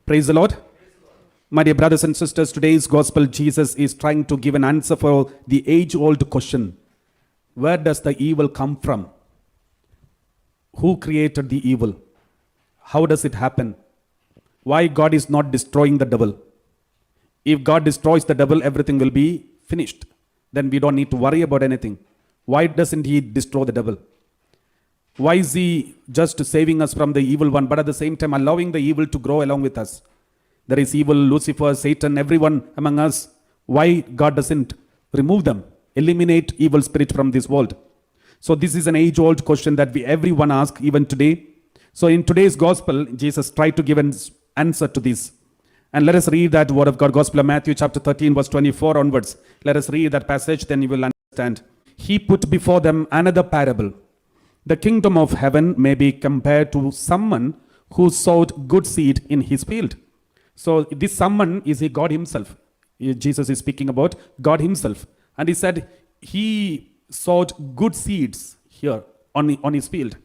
Praise the Lord. My dear brothers and sisters, today's gospel, Jesus is trying to give an answer for the age-old question. Where does the evil come from? Who created the evil? How does it happen? Why God is not destroying the devil? If God destroys the devil, everything will be finished. Then we don't need to worry about anything. Why doesn't he destroy the devil? Why is he just saving us from the evil one, but at the same time allowing the evil to grow along with us? There is evil, Lucifer, Satan, everyone among us. Why God doesn't remove them, eliminate evil spirit from this world? So this is an age-old question that everyone asks even today. So in today's gospel, Jesus tried to give an answer to this. And let us read that word of God, Gospel of Matthew chapter 13 verse 24 onwards. Let us read that passage, then you will understand. He put before them another parable. The kingdom of heaven may be compared to someone who sowed good seed in his field. So this someone is God himself. Jesus is speaking about God himself. And he said he sowed good seeds here on his field.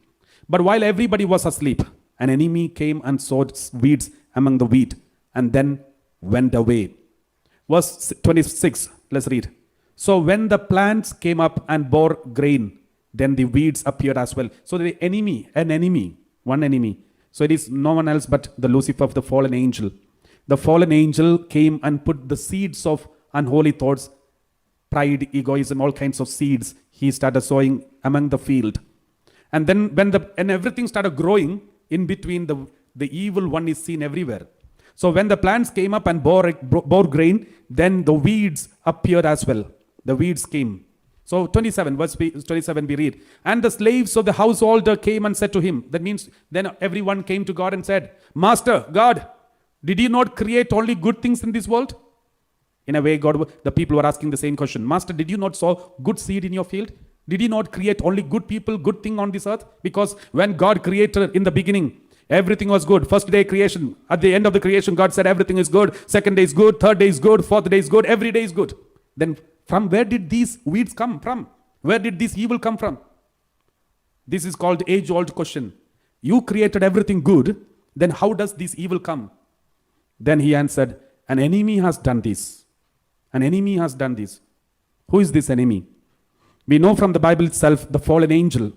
But while everybody was asleep, an enemy came and sowed weeds among the wheat and then went away. Verse 26, let's read. So when the plants came up and bore grain, then the weeds appeared as well. So the enemy, one enemy. So it is no one else but the Lucifer, the fallen angel. The fallen angel came and put the seeds of unholy thoughts, pride, egoism, all kinds of seeds. He started sowing among the field. And then when everything started growing, in between the evil one is seen everywhere. So when the plants came up and bore grain, then the weeds appeared as well. The weeds came. So 27, verse 27 we read. And the slaves of the householder came and said to him. That means then everyone came to God and said, Master, God, did you not create only good things in this world? In a way, the people were asking the same question. Master, did you not sow good seed in your field? Did you not create only good people, good thing on this earth? Because when God created in the beginning, everything was good. First day creation. At the end of the creation, God said everything is good. Second day is good. Third day is good. Fourth day is good. Every day is good. Then from where did these weeds come from? Where did this evil come from? This is called age-old question. You created everything good. Then how does this evil come? Then he answered, an enemy has done this. An enemy has done this. Who is this enemy? We know from the Bible itself, the fallen angel.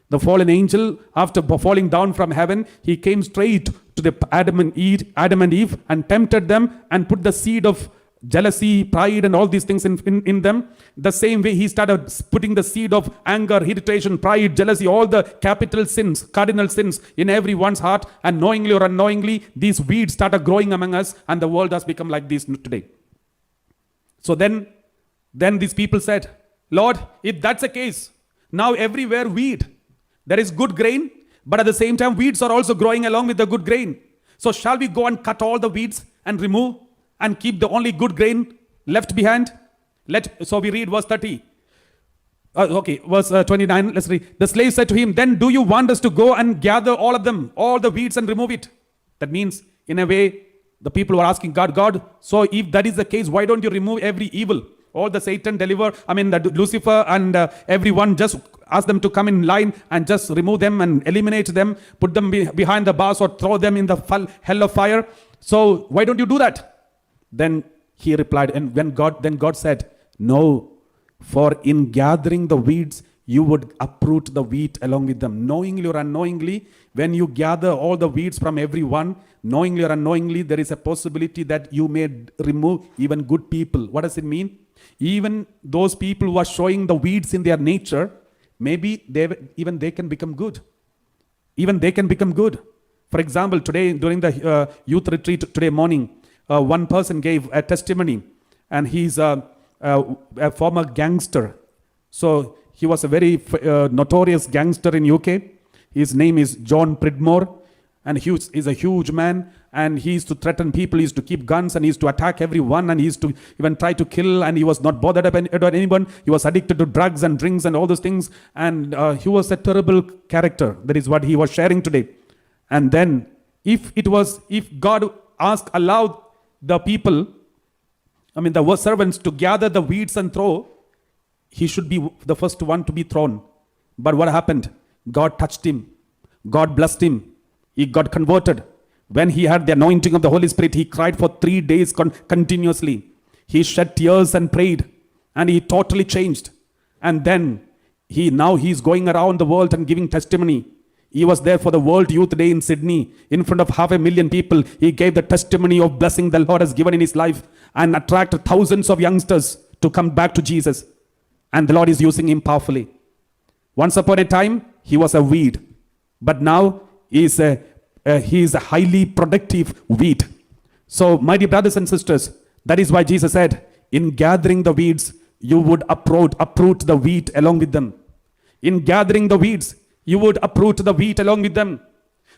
The fallen angel, after falling down from heaven, he came straight to the Adam and Eve and tempted them and put the seed of jealousy, pride, and all these things in them. The same way he started putting the seed of anger, irritation, pride, jealousy, all the capital sins, cardinal sins in everyone's heart, and knowingly or unknowingly, these weeds started growing among us, and the world has become like this today. So then these people said, Lord, if that's the case, now everywhere weed. There is good grain, but at the same time, weeds are also growing along with the good grain. So shall we go and cut all the weeds and remove and keep the only good grain left behind? So we read verse 30. Verse 29, let's read. The slave said to him, then do you want us to go and gather all of them, all the weeds, and remove it? That means, in a way, the people were asking God, so if that is the case, why don't you remove every evil? All the Satan the Lucifer and everyone, just ask them to come in line and just remove them and eliminate them, put them behind the bars or throw them in the hell of fire. So why don't you do that? Then he replied, and then God said, no, for in gathering the weeds, you would uproot the wheat along with them. Knowingly or unknowingly, when you gather all the weeds from everyone, knowingly or unknowingly, there is a possibility that you may remove even good people. What does it mean? Even those people who are showing the weeds in their nature, maybe they can become good. Even they can become good. For example, today during the youth retreat today morning, one person gave a testimony, and he's a former gangster. So he was a very notorious gangster in UK. His name is John Pridmore, and he's a huge man, and he used to threaten people, he used to keep guns, and he used to attack everyone, and he used to even try to kill, and he was not bothered about anyone. He was addicted to drugs and drinks and all those things, and he was a terrible character. That is what he was sharing today. And then if God allowed the people, the servants to gather the weeds and throw, he should be the first one to be thrown. But what happened? God touched him. God blessed him. He got converted. When he had the anointing of the Holy Spirit, he cried for 3 days continuously. He shed tears and prayed, and he totally changed. And then he's going around the world and giving testimony. He was there for the World Youth Day in Sydney in front of 500,000 people. He gave the testimony of blessing the Lord has given in his life and attracted thousands of youngsters to come back to Jesus. And the Lord is using him powerfully. Once upon a time, he was a weed, but now he is a highly productive wheat. So, my dear brothers and sisters, that is why Jesus said, in gathering the weeds, you would uproot the wheat along with them. In gathering the weeds, you would uproot the wheat along with them.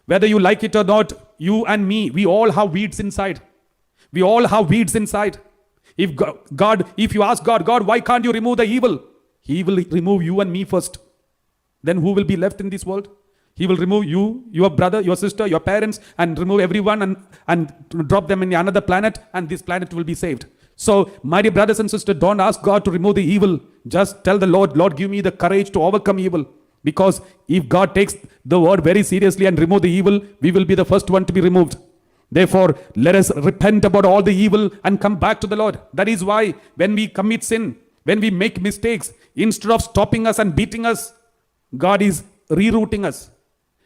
Whether you like it or not, you and me, we all have weeds inside. We all have weeds inside. If you ask God, why can't you remove the evil? He will remove you and me first. Then who will be left in this world? He will remove you, your brother, your sister, your parents, and remove everyone and drop them in another planet, and this planet will be saved. So, my dear brothers and sisters, don't ask God to remove the evil. Just tell the Lord, give me the courage to overcome evil. Because if God takes the word very seriously and remove the evil, we will be the first one to be removed. Therefore, let us repent about all the evil and come back to the Lord. That is why when we commit sin, when we make mistakes, instead of stopping us and beating us, God is rerouting us.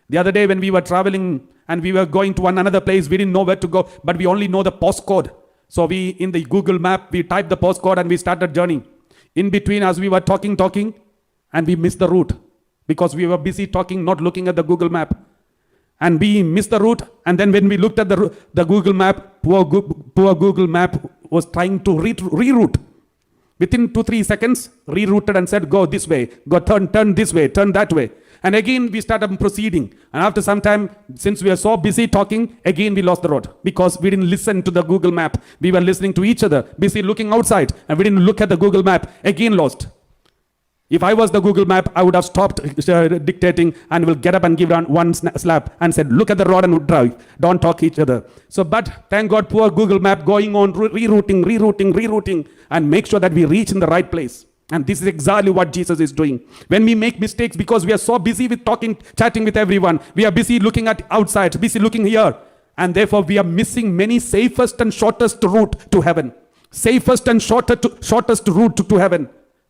The other day when we were traveling and we were going to another place, we didn't know where to go, but we only know the postcode. So we, in the Google map, we typed the postcode and we started journey. In between, as we were talking, and we missed the route because we were busy talking, not looking at the Google map. And we missed the route. And then when we looked at the Google map, poor Google map was trying to reroute. Within 2-3 seconds, rerouted and said, go this way, go turn this way, turn that way. And again, we started proceeding. And after some time, since we were so busy talking, again we lost the road because we didn't listen to the Google map. We were listening to each other, busy looking outside, and we didn't look at the Google map. Again lost. If I was the Google map, I would have stopped dictating and will get up and give one slap and said, look at the road and drive. Don't talk each other. So, but thank God, poor Google map going on rerouting, and make sure that we reach in the right place. And this is exactly what Jesus is doing. When we make mistakes because we are so busy with chatting with everyone, we are busy looking at outside, busy looking here, and therefore we are missing many safest and shortest route to heaven. Safest and shortest route to heaven.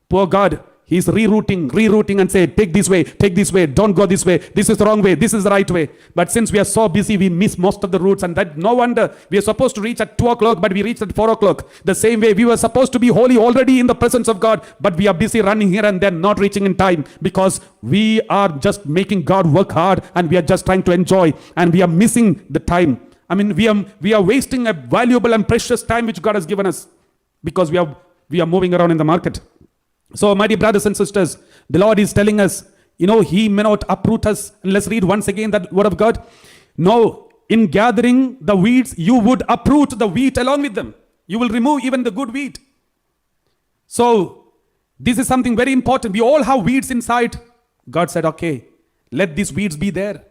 Poor God, He's rerouting and say, take this way, don't go this way, this is the wrong way, this is the right way. But since we are so busy, we miss most of the routes, and that no wonder we are supposed to reach at 2 o'clock, but we reached at 4 o'clock. The same way we were supposed to be holy already in the presence of God, but we are busy running here and there, not reaching in time, because we are just making God work hard and we are just trying to enjoy, and we are missing the time. I mean, we are wasting a valuable and precious time which God has given us because we are moving around in the market. So, my dear brothers and sisters, the Lord is telling us, He may not uproot us. And let's read once again that word of God. No, in gathering the weeds, you would uproot the wheat along with them. You will remove even the good wheat. So, this is something very important. We all have weeds inside. God said, okay, let these weeds be there.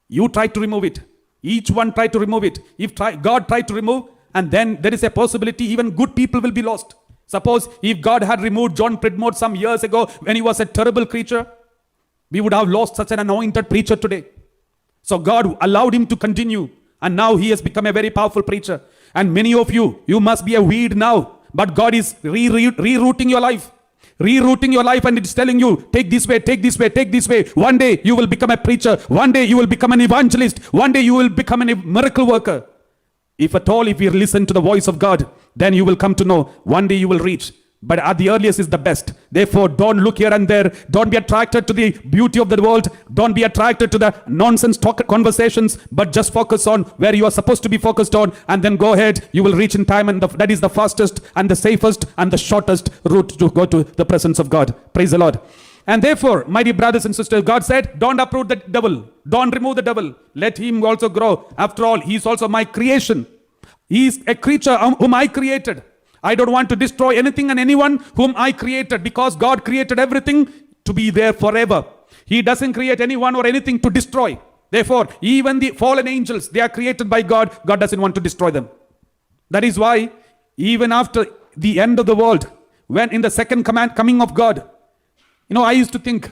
You try to remove it. Each one try to remove it. God tried to remove, and then there is a possibility even good people will be lost. Suppose if God had removed John Pridmore some years ago when he was a terrible creature, we would have lost such an anointed preacher today. So God allowed him to continue, and now he has become a very powerful preacher. And many of you must be a weed now, but God is rerouting your life. Rerouting your life, and it's telling you, take this way, take this way, take this way. One day you will become a preacher. One day you will become an evangelist. One day you will become a miracle worker. If you listen to the voice of God, then you will come to know one day you will reach. But at the earliest is the best. Therefore, don't look here and there. Don't be attracted to the beauty of the world. Don't be attracted to the nonsense conversations, but just focus on where you are supposed to be focused on, and then go ahead. You will reach in time, and that is the fastest and the safest and the shortest route to go to the presence of God. Praise the Lord. And therefore, my dear brothers and sisters, God said, don't uproot the devil. Don't remove the devil. Let him also grow. After all, he is also my creation. He is a creature whom I created. I don't want to destroy anything and anyone whom I created, because God created everything to be there forever. He doesn't create anyone or anything to destroy. Therefore, even the fallen angels, they are created by God. God doesn't want to destroy them. That is why, even after the end of the world, when in the second coming of God, I used to think,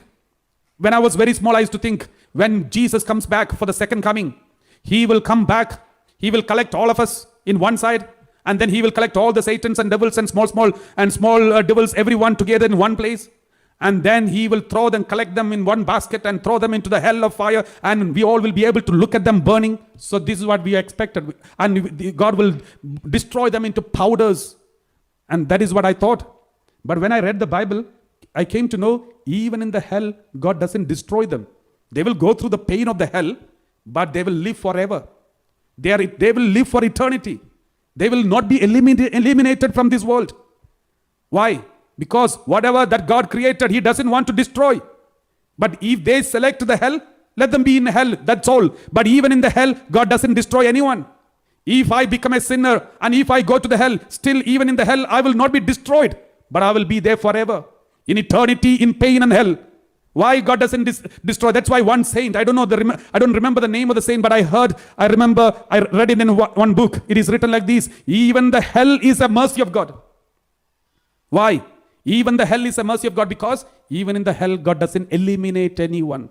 when I was very small, I used to think, when Jesus comes back for the second coming, He will come back. He will collect all of us in one side, and then he will collect all the Satans and devils and small devils, everyone together in one place. And then he will collect them in one basket and throw them into the hell of fire, and we all will be able to look at them burning. So this is what we expected. And God will destroy them into powders. And that is what I thought. But when I read the Bible, I came to know even in the hell, God doesn't destroy them. They will go through the pain of the hell, but they will live forever. They will live for eternity. They will not be eliminated from this world. Why? Because whatever that God created, he doesn't want to destroy. But if they select the hell, let them be in hell. That's all. But even in the hell, God doesn't destroy anyone. If I become a sinner and if I go to the hell, still even in the hell, I will not be destroyed, but I will be there forever. In eternity, in pain and hell. Why God doesn't destroy? That's why one saint, I don't remember the name of the saint, but I read it in one book. It is written like this: even the hell is a mercy of God. Why? Even the hell is a mercy of God, because even in the hell, God doesn't eliminate anyone.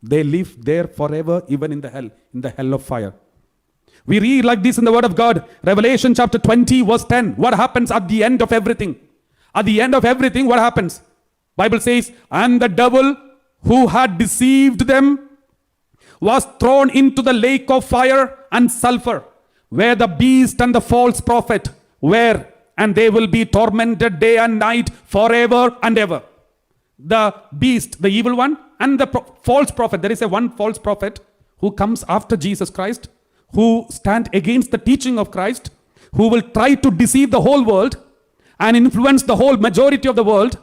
They live there forever, even in the hell of fire. We read like this in the word of God, Revelation chapter 20, verse 10. What happens at the end of everything? At the end of everything, what happens? Bible says, and the devil who had deceived them was thrown into the lake of fire and sulfur, where the beast and the false prophet were, and they will be tormented day and night forever and ever. The beast, the evil one, and the false prophet. There is one false prophet who comes after Jesus Christ, who stand against the teaching of Christ, who will try to deceive the whole world and influence the whole majority of the world.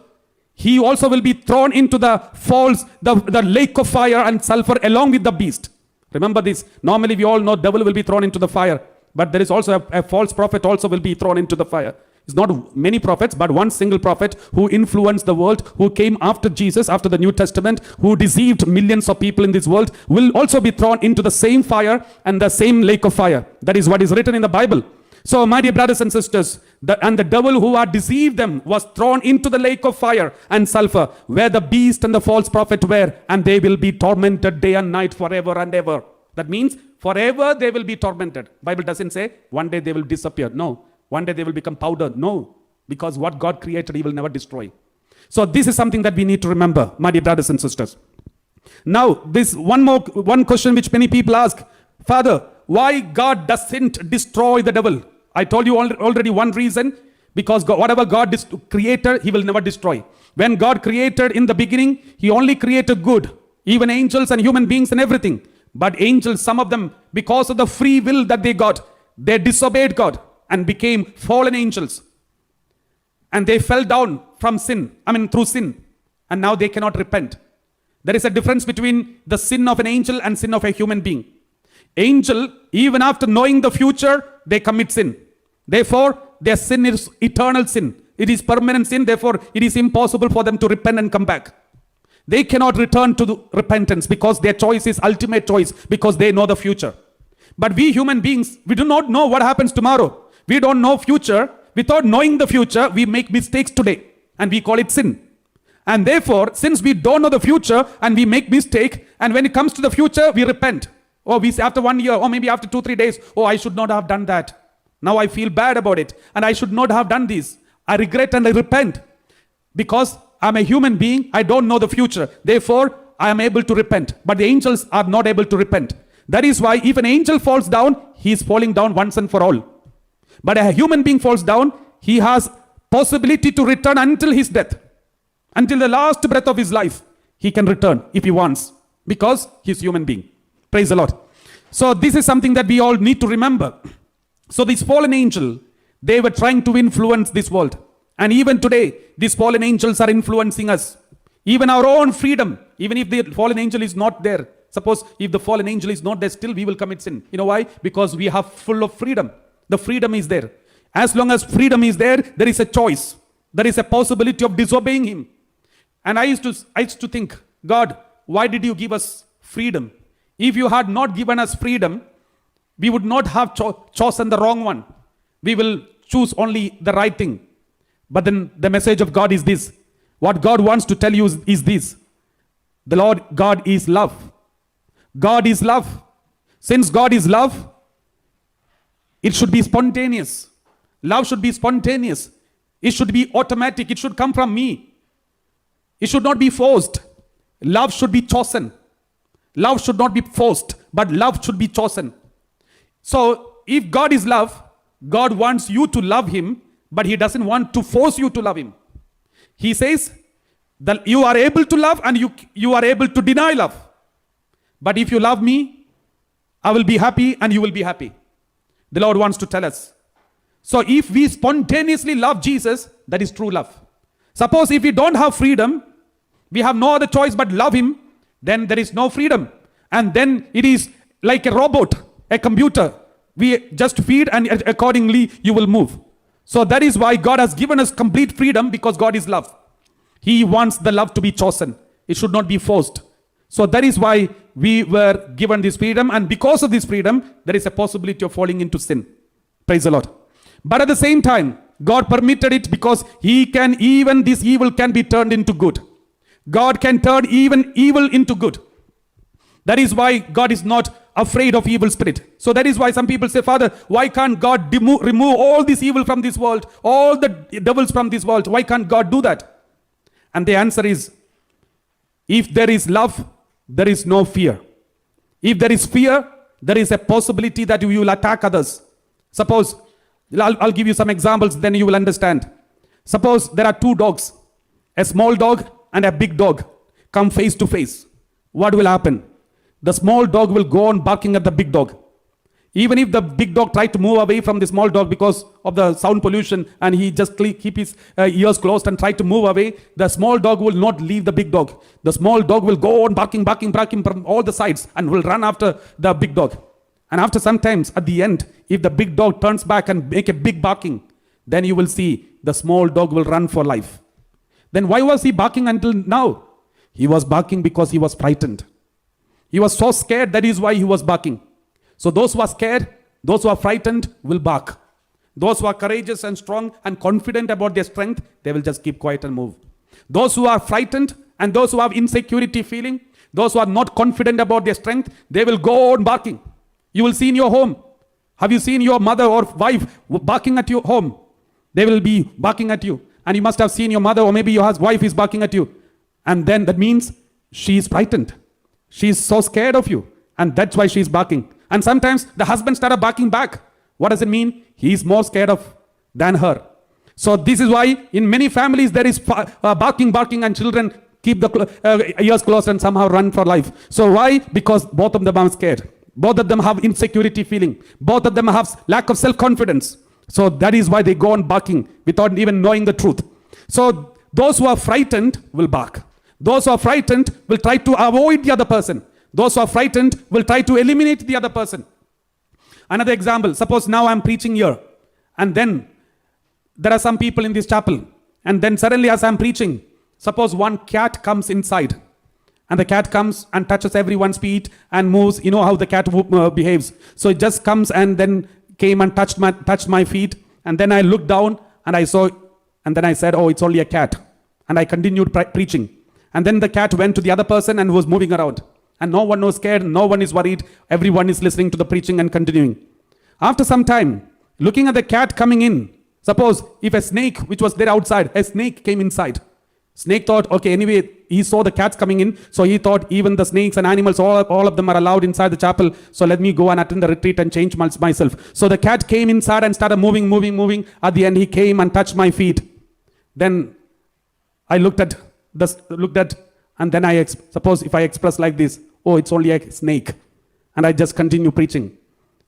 He also will be thrown into the lake of fire and sulfur along with the beast. Remember this. Normally we all know devil will be thrown into the fire. But there is also a false prophet also will be thrown into the fire. It's not many prophets, but one single prophet who influenced the world, who came after Jesus, after the New Testament, who deceived millions of people in this world, will also be thrown into the same fire and the same lake of fire. That is what is written in the Bible. So, my dear brothers and sisters, the devil who had deceived them was thrown into the lake of fire and sulfur, where the beast and the false prophet were, and they will be tormented day and night forever and ever. That means forever they will be tormented. Bible doesn't say one day they will disappear. No. One day they will become powder. No. Because what God created, he will never destroy. So this is something that we need to remember, my dear brothers and sisters. Now, this one question which many people ask, Father, why God doesn't destroy the devil? I told you already one reason, because whatever God created, he will never destroy. When God created in the beginning, he only created good, even angels and human beings and everything. But angels, some of them, because of the free will that they got, they disobeyed God and became fallen angels. And they fell down from through sin. And now they cannot repent. There is a difference between the sin of an angel and sin of a human being. Angel, even after knowing the future, they commit sin. Therefore, their sin is eternal sin. It is permanent sin. Therefore, it is impossible for them to repent and come back. They cannot return to the repentance because their choice is ultimate choice, because they know the future. But we human beings, we do not know what happens tomorrow. We don't know future. Without knowing the future, we make mistakes today and we call it sin. And therefore, since we don't know the future and we make mistake, and when it comes to the future, we repent. Or we say after 1 year, or maybe after 2-3 days, oh, I should not have done that. Now I feel bad about it, and I should not have done this. I regret and I repent. Because I'm a human being, I don't know the future. Therefore, I am able to repent. But the angels are not able to repent. That is why if an angel falls down, he is falling down once and for all. But a human being falls down, he has possibility to return until his death. Until the last breath of his life, he can return if he wants, because he is human being. Praise the Lord. So this is something that we all need to remember. So this fallen angel, they were trying to influence this world. And even today, these fallen angels are influencing us. Even our own freedom, even if the fallen angel is not there. Suppose if the fallen angel is not there, still we will commit sin. You know why? Because we have full of freedom. The freedom is there. As long as freedom is there, there is a choice. There is a possibility of disobeying him. And I used to think, God, why did you give us freedom? If you had not given us freedom, we would not have chosen the wrong one. We will choose only the right thing. But then the message of God is this. What God wants to tell you is this. The Lord God is love. God is love. Since God is love, it should be spontaneous. Love should be spontaneous. It should be automatic. It should come from me. It should not be forced. Love should be chosen. Love should not be forced, but love should be chosen. So, if God is love, God wants you to love Him, but He doesn't want to force you to love Him. He says that you are able to love and you are able to deny love. But if you love me, I will be happy and you will be happy. The Lord wants to tell us. So if we spontaneously love Jesus, that is true love. Suppose if we don't have freedom, we have no other choice but love Him, then there is no freedom. And then it is like a robot, a computer. We just feed and accordingly you will move. So that is why God has given us complete freedom, because God is love. He wants the love to be chosen. It should not be forced. So that is why we were given this freedom, and because of this freedom, there is a possibility of falling into sin. Praise the Lord. But at the same time, God permitted it because He can, even this evil can be turned into good. God can turn even evil into good. That is why God is not afraid of evil spirit. So that is why some people say, Father, why can't God remove all this evil from this world, all the devils from this world? Why can't God do that? And the answer is, if there is love, there is no fear. If there is fear, there is a possibility that you will attack others. Suppose, I'll give you some examples, then you will understand. Suppose there are two dogs, a small dog and a big dog, come face to face. What will happen? The small dog will go on barking at the big dog. Even if the big dog tried to move away from the small dog because of the sound pollution, and he just keep his ears closed and try to move away, the small dog will not leave the big dog. The small dog will go on barking from all the sides and will run after the big dog. And after some times, at the end, if the big dog turns back and make a big barking, then you will see the small dog will run for life. Then why was he barking until now? He was barking because he was frightened. He was so scared, that is why he was barking. So those who are scared, those who are frightened will bark. Those who are courageous and strong and confident about their strength, they will just keep quiet and move. Those who are frightened and those who have insecurity feeling, those who are not confident about their strength, they will go on barking. You will see in your home. Have you seen your mother or wife barking at your home? They will be barking at you. And you must have seen your mother or maybe your wife is barking at you. And then that means she is frightened. She is so scared of you. And that's why she is barking. And sometimes the husband started barking back. What does it mean? He is more scared of than her. So this is why in many families there is barking and children keep the ears closed and somehow run for life. So why? Because both of them are scared. Both of them have insecurity feeling. Both of them have lack of self-confidence. So that is why they go on barking without even knowing the truth. So those who are frightened will bark. Those who are frightened will try to avoid the other person. Those who are frightened will try to eliminate the other person. Another example, suppose now I'm preaching here, and then there are some people in this chapel, and then suddenly as I'm preaching, suppose one cat comes inside, and the cat comes and touches everyone's feet and moves. You know how the cat behaves. So it just comes and then came and touched my feet, and then I looked down and I saw, and then I said, oh, it's only a cat. And I continued preaching. And then the cat went to the other person and was moving around. And no one was scared, no one is worried. Everyone is listening to the preaching and continuing. After some time, looking at the cat coming in, suppose if a snake, which was there outside, a snake came inside. Snake thought, okay, anyway, he saw the cats coming in, so he thought even the snakes and animals, all of them are allowed inside the chapel, so let me go and attend the retreat and change myself. So the cat came inside and started moving. At the end, he came and touched my feet. Then I looked at, and then suppose if I express like this, oh, it's only a snake, and I just continue preaching,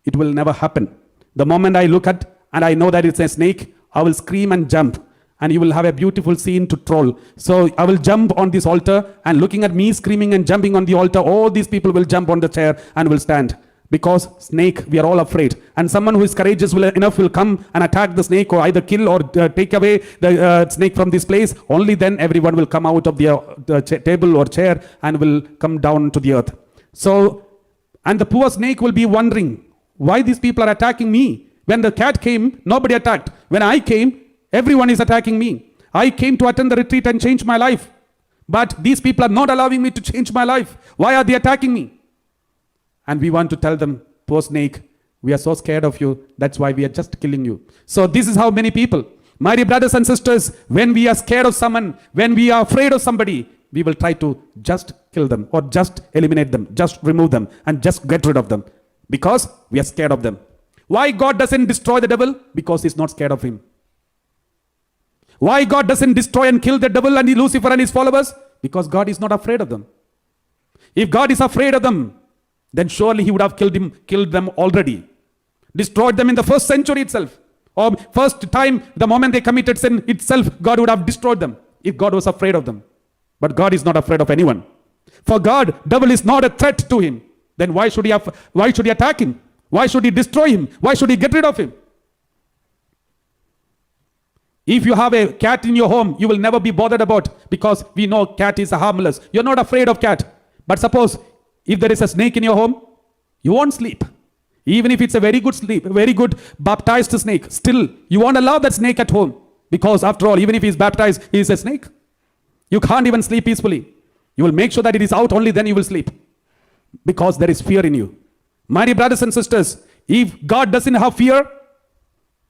it will never happen. The moment I look at and I know that it's a snake, I will scream and jump. And you will have a beautiful scene to troll. So I will jump on this altar, and looking at me screaming and jumping on the altar, all these people will jump on the chair and will stand. Because snake, we are all afraid. And someone who is courageous enough will come and attack the snake, or either kill or take away the snake from this place. Only then everyone will come out of the table or chair and will come down to the earth. So, and the poor snake will be wondering, why these people are attacking me? When the cat came, nobody attacked. When I came, everyone is attacking me. I came to attend the retreat and change my life. But these people are not allowing me to change my life. Why are they attacking me? And we want to tell them, poor snake, we are so scared of you. That's why we are just killing you. So this is how many people, my dear brothers and sisters, when we are scared of someone, when we are afraid of somebody, we will try to just kill them or just eliminate them, just remove them and just get rid of them because we are scared of them. Why God doesn't destroy the devil? Because he's not scared of him. Why God doesn't destroy and kill the devil and Lucifer and his followers? Because God is not afraid of them. If God is afraid of them, then surely he would have killed them already. Destroyed them in the first century itself. Or first time, the moment they committed sin itself, God would have destroyed them if God was afraid of them. But God is not afraid of anyone. For God, devil is not a threat to him. Then why should he attack him? Why should he destroy him? Why should he get rid of him? If you have a cat in your home, you will never be bothered about, because we know cat is harmless. You're not afraid of cat. But suppose if there is a snake in your home, you won't sleep. Even if it's a very good baptized snake, still you won't allow that snake at home. Because after all, even if he's baptized, he is a snake. You can't even sleep peacefully. You will make sure that it is out, only then you will sleep. Because there is fear in you. My dear brothers and sisters, if God doesn't have fear,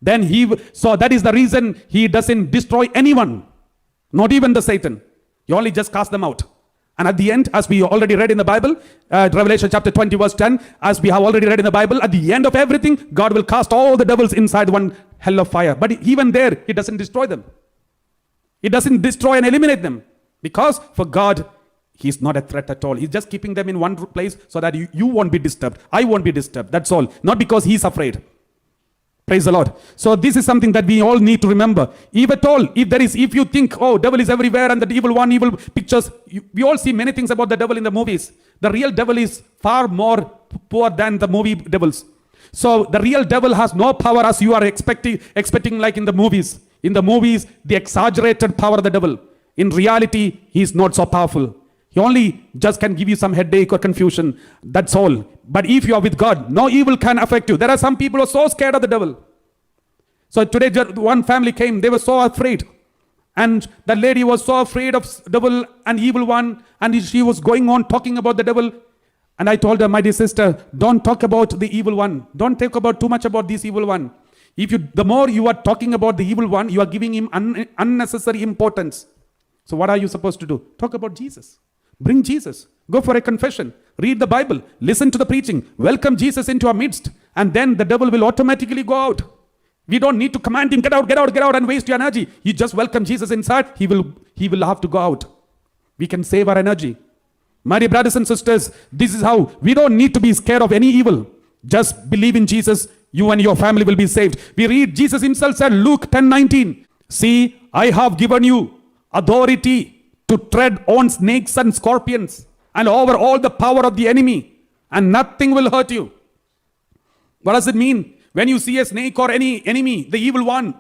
then so that is the reason he doesn't destroy anyone. Not even the Satan. You only just cast them out. And at the end, as we already read in the Bible, Revelation chapter 20 verse 10, as we have already read in the Bible, at the end of everything, God will cast all the devils inside one hell of fire. But even there, he doesn't destroy them. He doesn't destroy and eliminate them. Because for God, he's not a threat at all. He's just keeping them in one place so that you won't be disturbed. I won't be disturbed. That's all. Not because he's afraid. Praise the Lord. So this is something that we all need to remember. If you think, oh, devil is everywhere and the evil pictures, we all see many things about the devil in the movies. The real devil is far more poor than the movie devils. So the real devil has no power as you are expecting like in the movies. In the movies, the exaggerated power of the devil. In reality, he is not so powerful. He only just can give you some headache or confusion. That's all. But if you are with God, no evil can affect you. There are some people who are so scared of the devil. So today one family came. They were so afraid. And the lady was so afraid of devil and evil one. And she was going on talking about the devil. And I told her, my dear sister, don't talk about the evil one. Don't talk about too much about this evil one. The more you are talking about the evil one, you are giving him unnecessary importance. So what are you supposed to do? Talk about Jesus. Bring Jesus. Go for a confession. Read the Bible. Listen to the preaching. Welcome Jesus into our midst. And then the devil will automatically go out. We don't need to command him, get out, and waste your energy. You just welcome Jesus inside. He will have to go out. We can save our energy. My dear brothers and sisters, this is how we don't need to be scared of any evil. Just believe in Jesus. You and your family will be saved. We read Jesus himself said, Luke 10:19. See, I have given you authority to tread on snakes and scorpions and over all the power of the enemy, and nothing will hurt you. What does it mean? When you see a snake or any enemy, the evil one,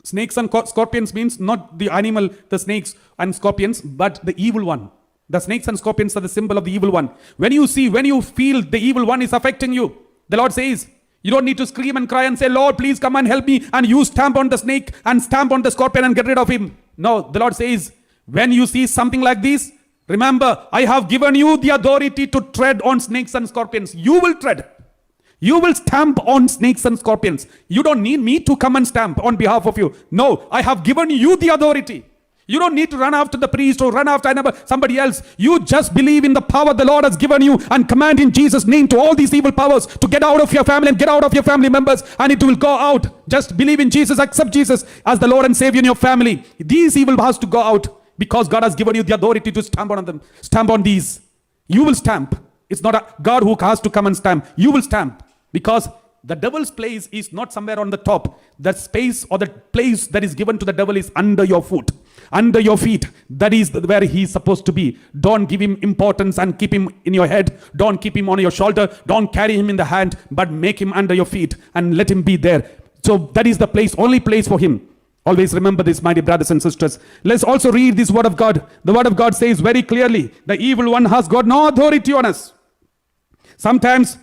snakes and scorpions means not the animal, the snakes and scorpions, but the evil one. The snakes and scorpions are the symbol of the evil one. When you feel the evil one is affecting you, the Lord says, you don't need to scream and cry and say, Lord, please come and help me. And you stamp on the snake and stamp on the scorpion and get rid of him. No, the Lord says, when you see something like this, remember, I have given you the authority to tread on snakes and scorpions. You will tread. You will stamp on snakes and scorpions. You don't need me to come and stamp on behalf of you. No, I have given you the authority. You don't need to run after the priest or run after somebody else. You just believe in the power the Lord has given you and command in Jesus' name to all these evil powers to get out of your family and get out of your family members, and it will go out. Just believe in Jesus, accept Jesus as the Lord and Savior in your family. These evil powers to go out because God has given you the authority to stamp on them. Stamp on these. You will stamp. It's not a God who has to come and stamp. You will stamp because the devil's place is not somewhere on the top. The space or the place that is given to the devil is under your foot, under your feet. That is where he is supposed to be. Don't give him importance and keep him in your head. Don't keep him on your shoulder. Don't carry him in the hand, but make him under your feet and let him be there. So that is the place, only place for him. Always remember this, my dear brothers and sisters. Let's also read this word of God. The word of God says very clearly, the evil one has got no authority on us. Sometimes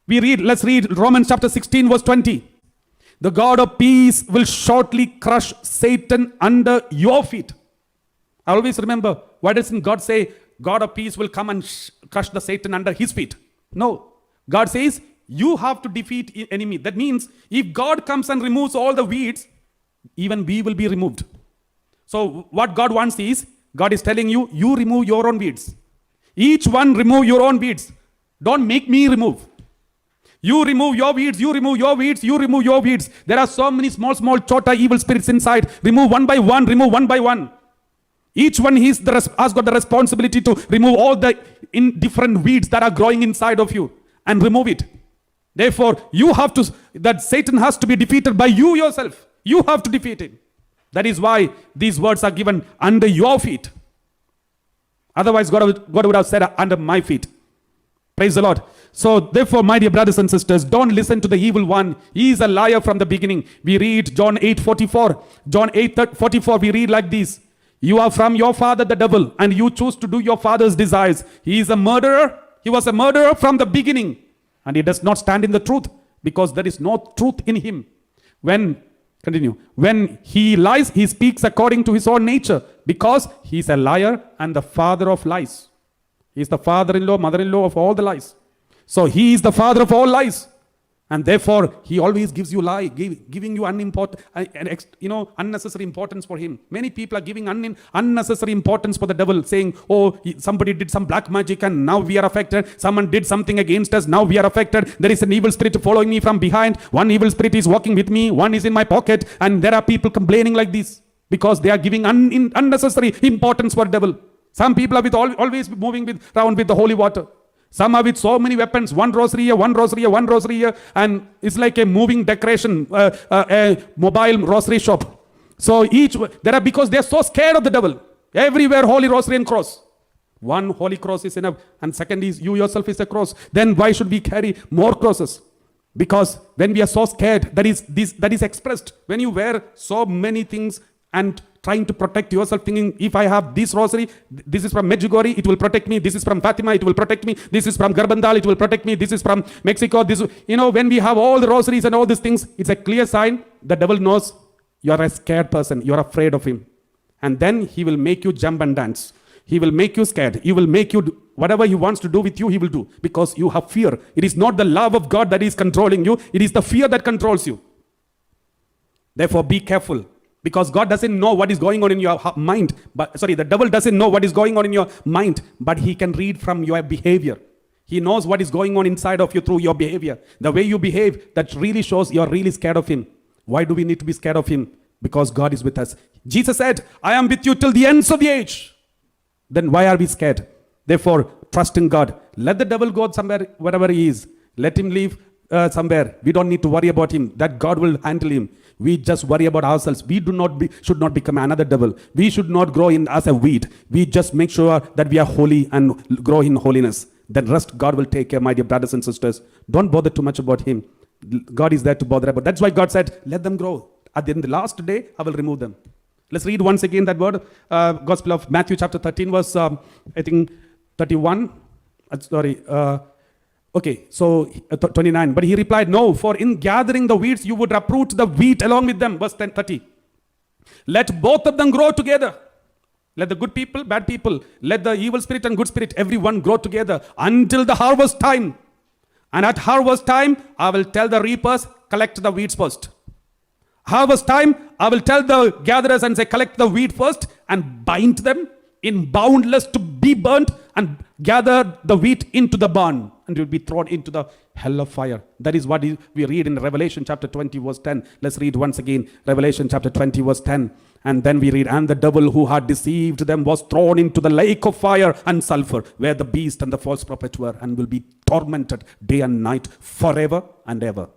let's read Romans chapter 16 verse 20. The God of peace will shortly crush Satan under your feet. I always remember, why doesn't God say God of peace will come and crush the Satan under his feet. No. God says, you have to defeat enemy. That means if God comes and removes all the weeds, even we will be removed. So what God wants is, God is telling you, you remove your own weeds. Each one remove your own weeds. Don't make me remove. You remove your weeds, you remove your weeds, you remove your weeds. There are so many small chota evil spirits inside. Remove one by one, remove one by one. Each one has got the responsibility to remove all the indifferent weeds that are growing inside of you and remove it. Therefore, that Satan has to be defeated by you yourself. You have to defeat him. That is why these words are given under your feet. Otherwise, God would have said under my feet. Praise the Lord. So therefore, my dear brothers and sisters, don't listen to the evil one. He is a liar from the beginning. We read John 8:44. John 8:44, we read like this. You are from your father the devil, and you choose to do your father's desires. He is a murderer. He was a murderer from the beginning. And he does not stand in the truth, because there is no truth in him. When he lies, he speaks according to his own nature, because he is a liar and the father of lies. He is the father-in-law, mother-in-law of all the lies. So he is the father of all lies. And therefore, he always gives you lie, giving you unnecessary importance for him. Many people are giving unnecessary importance for the devil, saying, oh, somebody did some black magic and now we are affected. Someone did something against us, now we are affected. There is an evil spirit following me from behind. One evil spirit is walking with me, one is in my pocket. And there are people complaining like this because they are giving unnecessary importance for the devil. Some people are always moving around with the holy water. Some are with so many weapons, one rosary here, and it's like a moving decoration, a mobile rosary shop. So because they are so scared of the devil. Everywhere holy rosary and cross. One holy cross is enough, and second is you yourself is a cross. Then why should we carry more crosses? Because when we are so scared, that is expressed when you wear so many things and trying to protect yourself, thinking, if I have this rosary, this is from Medjugorje, it will protect me. This is from Fatima, it will protect me. This is from Garbandal, it will protect me. This is from Mexico. When we have all the rosaries and all these things, it's a clear sign the devil knows you are a scared person. You are afraid of him. And then he will make you jump and dance. He will make you scared. He will make you do whatever he wants to do with you, he will do. Because you have fear. It is not the love of God that is controlling you. It is the fear that controls you. Therefore, be careful. Because God doesn't know what is going on in your mind. The devil doesn't know what is going on in your mind, but he can read from your behavior. He knows what is going on inside of you through your behavior. The way you behave, that really shows you're really scared of him. Why do we need to be scared of him? Because God is with us. Jesus said, I am with you till the ends of the age. Then why are we scared? Therefore, trust in God. Let the devil go somewhere, wherever he is. Let him leave somewhere. We don't need to worry about him. That God will handle him. We just worry about ourselves. We should not become another devil. We should not grow in as a weed. We just make sure that we are holy and grow in holiness. The rest God will take care, my dear brothers and sisters. Don't bother too much about him. God is there to bother about. That's why God said, let them grow. At the end of the last day, I will remove them. Let's read once again that word. Gospel of Matthew chapter 13 verse, 31. So 29. But he replied, no, for in gathering the weeds, you would uproot the wheat along with them. Verse 30. Let both of them grow together. Let the good people, bad people, let the evil spirit and good spirit, everyone grow together until the harvest time. And at harvest time, I will tell the reapers, collect the weeds first. Harvest time, I will tell the gatherers and say, collect the wheat first and bind them in boundless to be burnt, and gather the wheat into the barn, and it will be thrown into the hell of fire. That is what we read in Revelation chapter 20 verse 10. Let's read once again, Revelation chapter 20 verse 10. And then we read, and the devil who had deceived them was thrown into the lake of fire and sulfur, where the beast and the false prophet were, and will be tormented day and night forever and ever.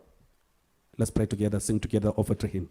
Let's pray together, sing together, offer to him.